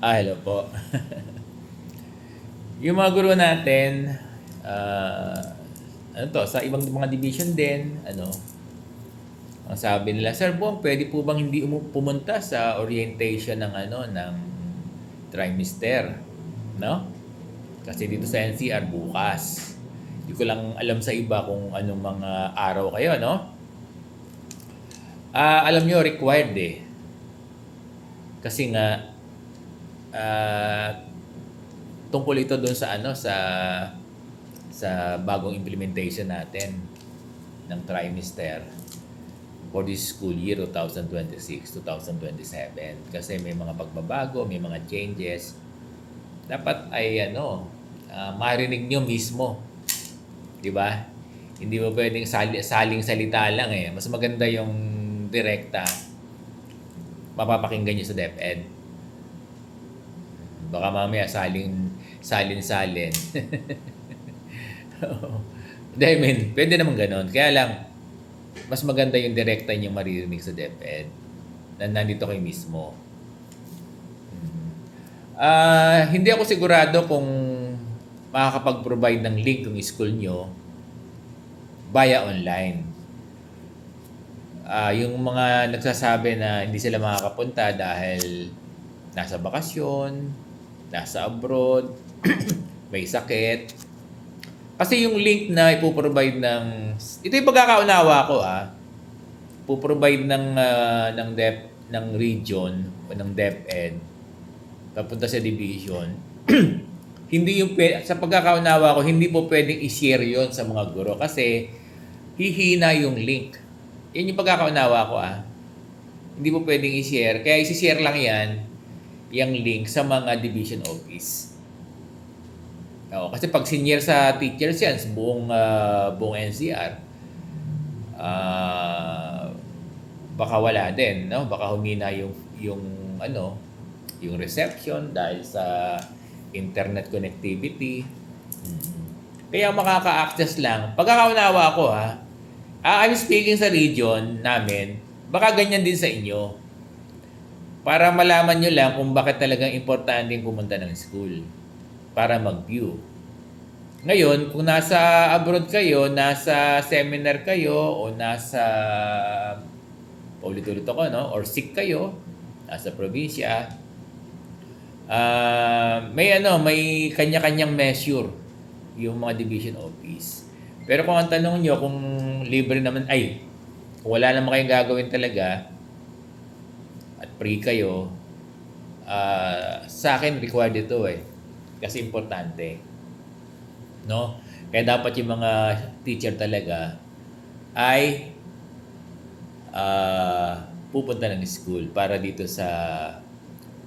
Hello po. Yung mga guro natin, ah, sa ibang mga division din, ang sabi nila, Sir Bong, pwede po bang hindi pumunta sa orientation ng trimester, no? Kasi dito sa NCR bukas. Hindi ko lang alam sa iba kung anong mga araw kayo, no? Alam nyo, required eh. Kasi nga, ah, tungkol ito doon sa sa bagong implementation natin ng trimester for this school year 2026-2027 kasi may mga pagbabago, may mga changes. Dapat ay marinig nyo mismo, 'di ba? Hindi mo pwedeng saling salita lang eh. Mas maganda yung direkta mapapakinggan nyo sa DepEd. Baka mamaya salin-salin. Hindi, I mean, pwede naman ganun. Kaya lang, mas maganda yung direkta niyo maririnig sa DepEd na nandito kayo mismo. Hindi ako sigurado kung makakapag-provide ng link ng school nyo via online. Yung mga nagsasabi na hindi sila makakapunta dahil nasa bakasyon, nasa abroad, may sakit. Kasi yung link na ipoprovide ito yung pagkakaunawa ko ipoprovide ng region o ng DepEd papunta sa division. Hindi sa pagkakaunawa ko, hindi po pwedeng i-share yon sa mga guro kasi hihina yung link. Yan yung pagkakaunawa ko Hindi po pwedeng i-share. Kaya i-share lang yan, yung link sa mga division office. Kasi pag senior sa teachers yan, sa buong NCR, baka wala din, no? Baka humina yung reception dahil sa internet connectivity. Kaya makaka-access lang. Pagkakaunawa ko I'm speaking sa region namin, baka ganyan din sa inyo. Para malaman nyo lang kung bakit talagang importante pumunta ng school para mag-view. Ngayon, kung nasa abroad kayo, nasa seminar kayo, o ulit-ulit ako, no? Or sick kayo, nasa probinsya, may kanya-kanyang measure yung mga division office. Pero kung ang tanong nyo, kung libre naman, kung wala naman kayong gagawin talaga, at free kayo, sa akin required ito kasi importante, no? Kaya dapat yung mga teacher talaga ay pupunta ng school para dito sa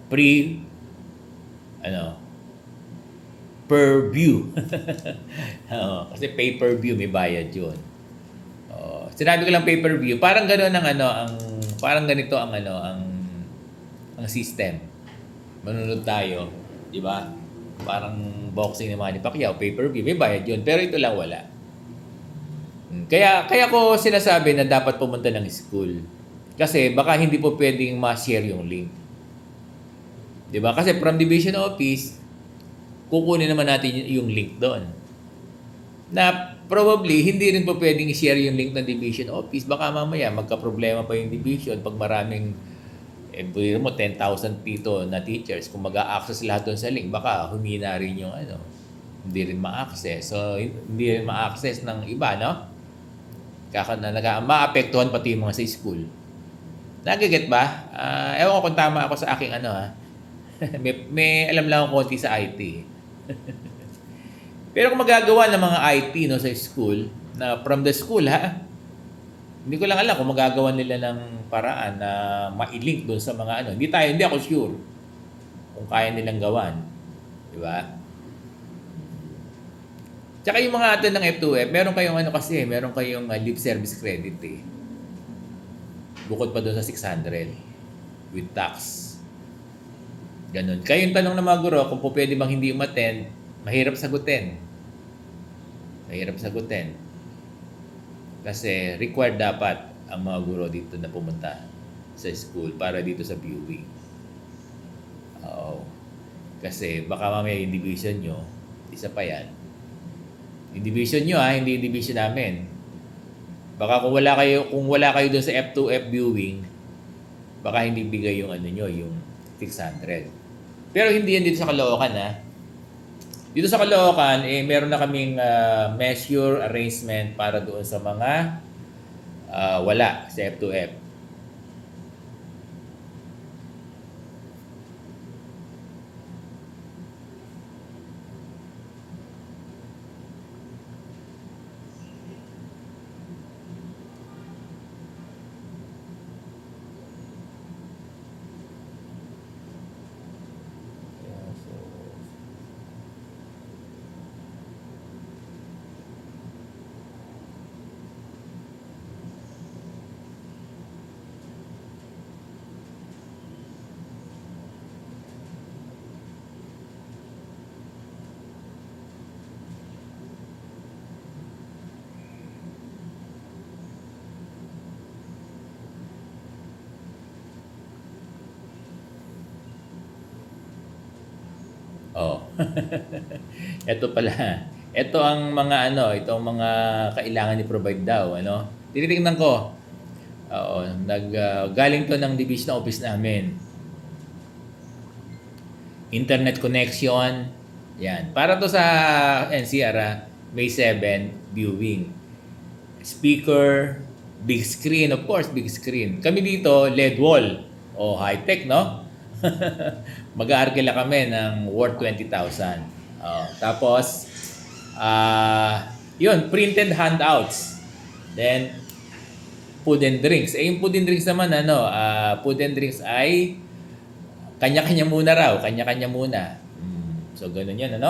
pre per view. Kasi pay per view may bayad 'yun. Sinabi ko lang pay per view, parang ganoon parang ganito ang system. Manunod tayo, 'di ba? Parang boxing ni Manny Pacquiao, pay per view, may bayad 'yun, pero ito lang wala. Kaya ko sinasabi na dapat pumunta ng school. Kasi baka hindi po pwedeng ma-share yung link. 'Di ba? Kasi from division office, kukunin naman natin yung link doon. Na probably hindi rin po pwedeng i-share yung link ng division office. Baka mamaya magka-problema pa yung division pag maraming 10,000 dito na teachers. Kung mag-a-access lahat doon sa link, baka humina rin yung hindi rin ma-access. So, hindi rin ma-access ng iba, no? Ma-apektuhan pati yung mga sa school. Nagiget ba? Ewan ko kung tama ako sa aking may alam lang ako konti sa IT. Pero kung magagawa ng mga IT sa school, na from the school hindi ko lang alam kung magagawa nila ng paraan na ma-link doon sa mga hindi ako sure kung kaya nilang gawan. Di ba? Tsaka yung mga atin ng F2F, meron kayong lip service credit Bukod pa doon sa 600 with tax. Ganun. Kaya yung tanong ng mga guro, kung po pwede bang hindi umattend, mahirap sagutin. Kasi required dapat ang mga guro dito na pumunta sa school para dito sa viewing. Kasi baka mamaya yung division nyo, isa pa yan. Yung division nyo hindi yung division namin. Baka kung wala kayo doon sa F2F viewing, baka hindi bigay yung ano nyo, yung 600. Pero hindi yan dito sa Caloocan Dito sa Caloocan, meron na kaming measure arrangement para doon sa mga wala sa F2F. Oh. Ito pala. Ito ang mga ito ang mga kailangan i-provide daw, Tinitingnan ko. Oo, galing to ng division office namin. Internet connection. Yan. Para to sa NCR, May 7 viewing. Speaker, big screen, of course, big screen. Kami dito, LED wall. O high-tech, no? Mag-aarkila kami ng worth 20,000. Tapos, yun, printed handouts. Then, food and drinks. Yung food and drinks naman, food and drinks ay kanya-kanya muna raw. Kanya-kanya muna. So, ganun yan,